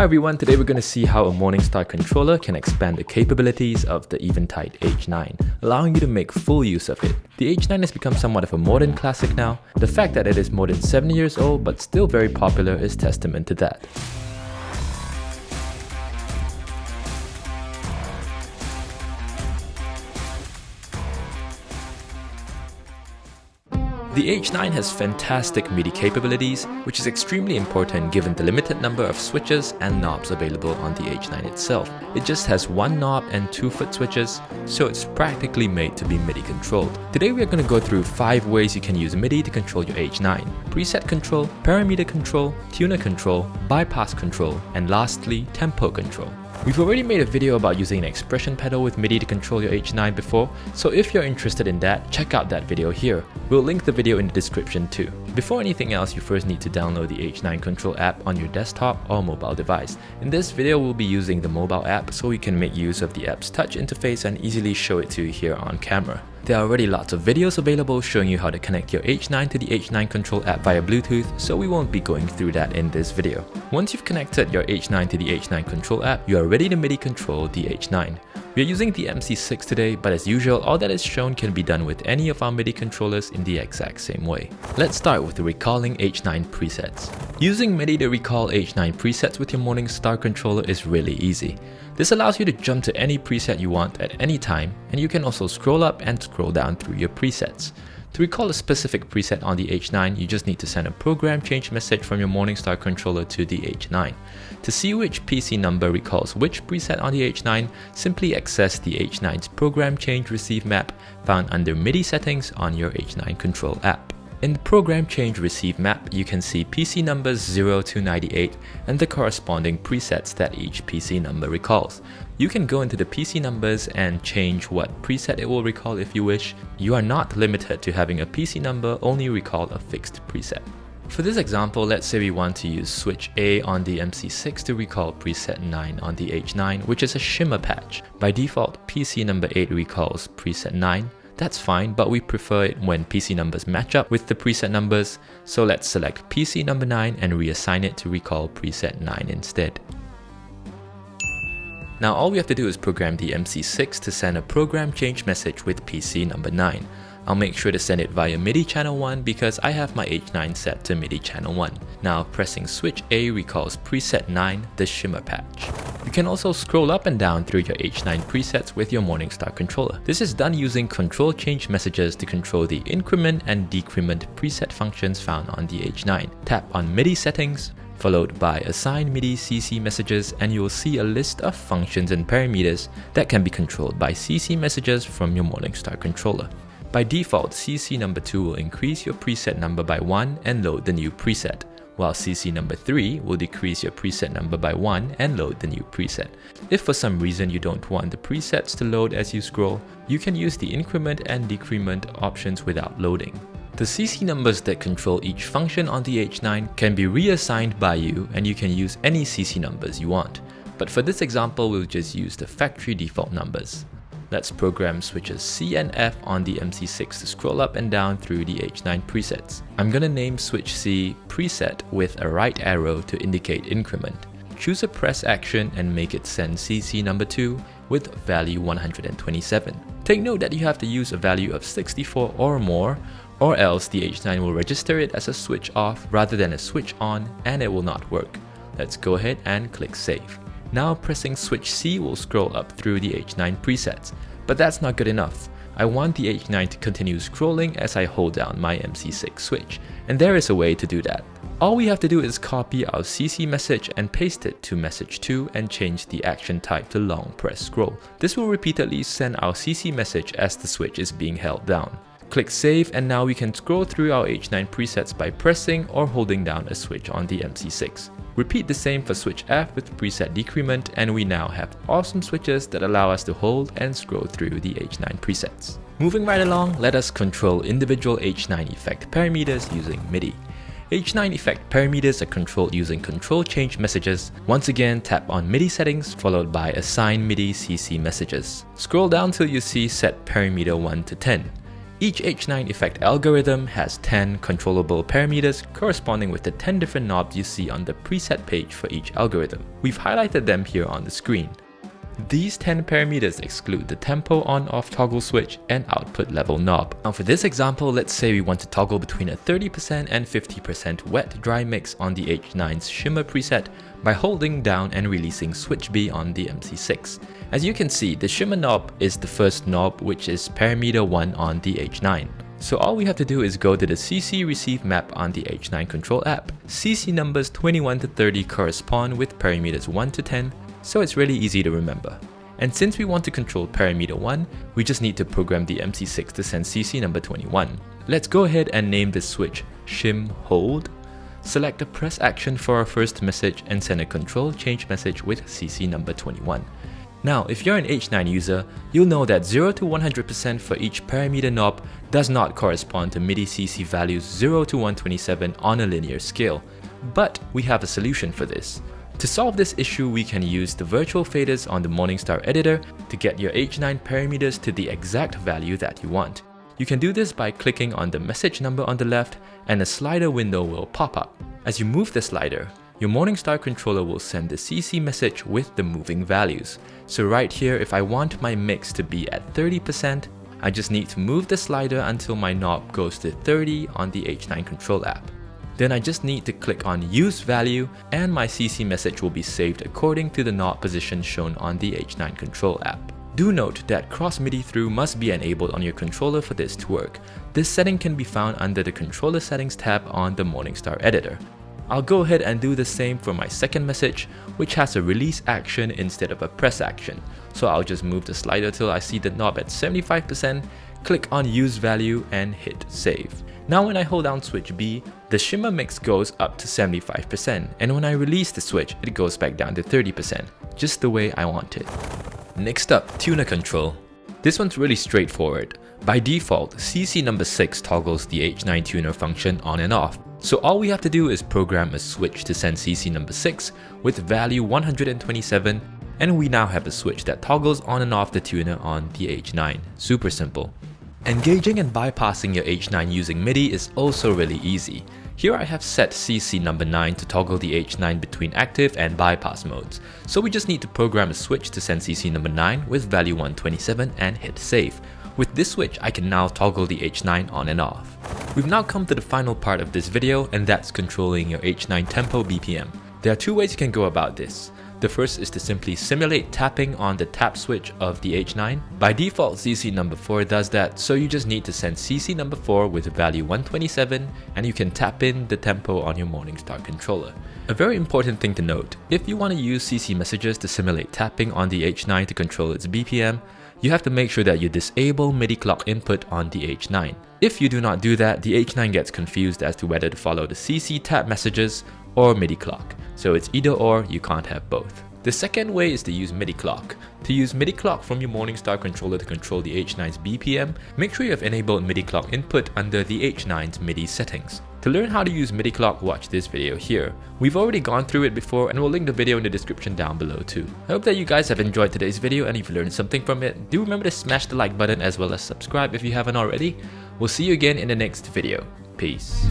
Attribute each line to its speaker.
Speaker 1: Hi everyone, today we're going to see how a Morningstar controller can expand the capabilities of the Eventide H9, allowing you to make full use of it. The H9 has become somewhat of a modern classic now. The fact that it is more than 7 years old but still very popular is testament to that. The H9 has fantastic MIDI capabilities, which is extremely important given the limited number of switches and knobs available on the H9 itself. It just has one knob and 2-foot switches, so it's practically made to be MIDI controlled. Today we are going to go through 5 ways you can use MIDI to control your H9: preset control, parameter control, tuner control, bypass control, and lastly, tempo control. We've already made a video about using an expression pedal with MIDI to control your H9 before, so if you're interested in that, check out that video here. We'll link the video in the description too. Before anything else, you first need to download the H9 Control app on your desktop or mobile device. In this video, we'll be using the mobile app so we can make use of the app's touch interface and easily show it to you here on camera. There are already lots of videos available showing you how to connect your H9 to the H9 Control app via Bluetooth, so we won't be going through that in this video. Once you've connected your H9 to the H9 Control app, you are ready to MIDI control the H9. We are using the MC6 today, but as usual, all that is shown can be done with any of our MIDI controllers in the exact same way. Let's start with recalling H9 presets. Using MIDI to recall H9 presets with your Morningstar controller is really easy. This allows you to jump to any preset you want at any time, and you can also scroll up and scroll down through your presets. To recall a specific preset on the H9, you just need to send a program change message from your Morningstar controller to the H9. To see which PC number recalls which preset on the H9, simply access the H9's program change receive map found under MIDI settings on your H9 Control app. In the program change receive map, you can see PC numbers 0 to 98 and the corresponding presets that each PC number recalls. You can go into the PC numbers and change what preset it will recall if you wish. You are not limited to having a PC number only recall a fixed preset. For this example, let's say we want to use switch A on the MC6 to recall preset 9 on the H9, which is a shimmer patch. By default, PC number 8 recalls preset 9. That's fine, but we prefer it when PC numbers match up with the preset numbers, so let's select PC number 9 and reassign it to recall preset 9 instead. Now all we have to do is program the MC6 to send a program change message with PC number 9. I'll make sure to send it via MIDI channel 1 because I have my H9 set to MIDI channel 1. Now pressing switch A recalls preset 9, the shimmer patch. You can also scroll up and down through your H9 presets with your Morningstar controller. This is done using control change messages to control the increment and decrement preset functions found on the H9. Tap on MIDI settings, followed by assign MIDI CC messages, and you will see a list of functions and parameters that can be controlled by CC messages from your Morningstar controller. By default, CC number 2 will increase your preset number by 1 and load the new preset, while CC number 3 will decrease your preset number by 1 and load the new preset. If for some reason you don't want the presets to load as you scroll, you can use the increment and decrement options without loading. The CC numbers that control each function on the H9 can be reassigned by you, and you can use any CC numbers you want. But for this example, we'll just use the factory default numbers. Let's program switches C and F on the MC6 to scroll up and down through the H9 presets. I'm gonna name switch C preset with a right arrow to indicate increment. Choose a press action and make it send CC number 2 with value 127. Take note that you have to use a value of 64 or more, or else the H9 will register it as a switch off rather than a switch on, and it will not work. Let's go ahead and click save. Now pressing switch C will scroll up through the H9 presets, but that's not good enough. I want the H9 to continue scrolling as I hold down my MC6 switch, and there is a way to do that. All we have to do is copy our CC message and paste it to message 2 and change the action type to long press scroll. This will repeatedly send our CC message as the switch is being held down. Click save, and now we can scroll through our H9 presets by pressing or holding down a switch on the MC6. Repeat the same for switch F with preset decrement, and we now have awesome switches that allow us to hold and scroll through the H9 presets. Moving right along, let us control individual H9 effect parameters using MIDI. H9 effect parameters are controlled using control change messages. Once again, tap on MIDI settings followed by assign MIDI CC messages. Scroll down till you see set parameter 1 to 10. Each H9 effect algorithm has 10 controllable parameters corresponding with the 10 different knobs you see on the preset page for each algorithm. We've highlighted them here on the screen. These 10 parameters exclude the tempo on-off toggle switch and output level knob. Now for this example, let's say we want to toggle between a 30% and 50% wet-dry mix on the H9's shimmer preset by holding down and releasing switch B on the MC6. As you can see, the shimmer knob is the first knob, which is parameter 1 on the H9. So all we have to do is go to the CC receive map on the H9 control app. CC numbers 21 to 30 correspond with parameters 1 to 10, so it's really easy to remember. And since we want to control parameter 1, we just need to program the MC6 to send CC number 21. Let's go ahead and name this switch Shim Hold. Select a press action for our first message and send a control change message with CC number 21. Now, if you're an H9 user, you'll know that 0 to 100% for each parameter knob does not correspond to MIDI CC values 0 to 127 on a linear scale. But we have a solution for this. To solve this issue, we can use the virtual faders on the Morningstar editor to get your H9 parameters to the exact value that you want. You can do this by clicking on the message number on the left, and a slider window will pop up. As you move the slider, your Morningstar controller will send the CC message with the moving values. So right here, if I want my mix to be at 30%, I just need to move the slider until my knob goes to 30 on the H9 control app. Then I just need to click on Use Value and my CC message will be saved according to the knob position shown on the H9 control app. Do note that cross MIDI through must be enabled on your controller for this to work. This setting can be found under the Controller Settings tab on the Morningstar editor. I'll go ahead and do the same for my second message, which has a release action instead of a press action. So I'll just move the slider till I see the knob at 75%, click on Use Value and hit Save. Now when I hold down switch B, the shimmer mix goes up to 75%, and when I release the switch, it goes back down to 30%, just the way I want it. Next up, tuner control. This one's really straightforward. By default, CC number 6 toggles the H9 tuner function on and off. So all we have to do is program a switch to send CC number 6 with value 127, and we now have a switch that toggles on and off the tuner on the H9. Super simple. Engaging and bypassing your H9 using MIDI is also really easy. Here I have set CC number 9 to toggle the H9 between active and bypass modes. So we just need to program a switch to send CC number 9 with value 127 and hit save. With this switch, I can now toggle the H9 on and off. We've now come to the final part of this video, and that's controlling your H9 Tempo BPM. There are two ways you can go about this. The first is to simply simulate tapping on the tap switch of the H9. By default, CC number 4 does that, so you just need to send CC number 4 with value 127 and you can tap in the tempo on your Morningstar controller. A very important thing to note, if you want to use CC messages to simulate tapping on the H9 to control its BPM, you have to make sure that you disable MIDI clock input on the H9. If you do not do that, the H9 gets confused as to whether to follow the CC tap messages or MIDI clock. So it's either or, you can't have both. The second way is to use MIDI clock. To use MIDI clock from your Morningstar controller to control the H9's BPM, make sure you have enabled MIDI clock input under the H9's MIDI settings. To learn how to use MIDI clock, watch this video here. We've already gone through it before and we'll link the video in the description down below too. I hope that you guys have enjoyed today's video, and if you learned something from it, do remember to smash the like button as well as subscribe if you haven't already. We'll see you again in the next video. Peace.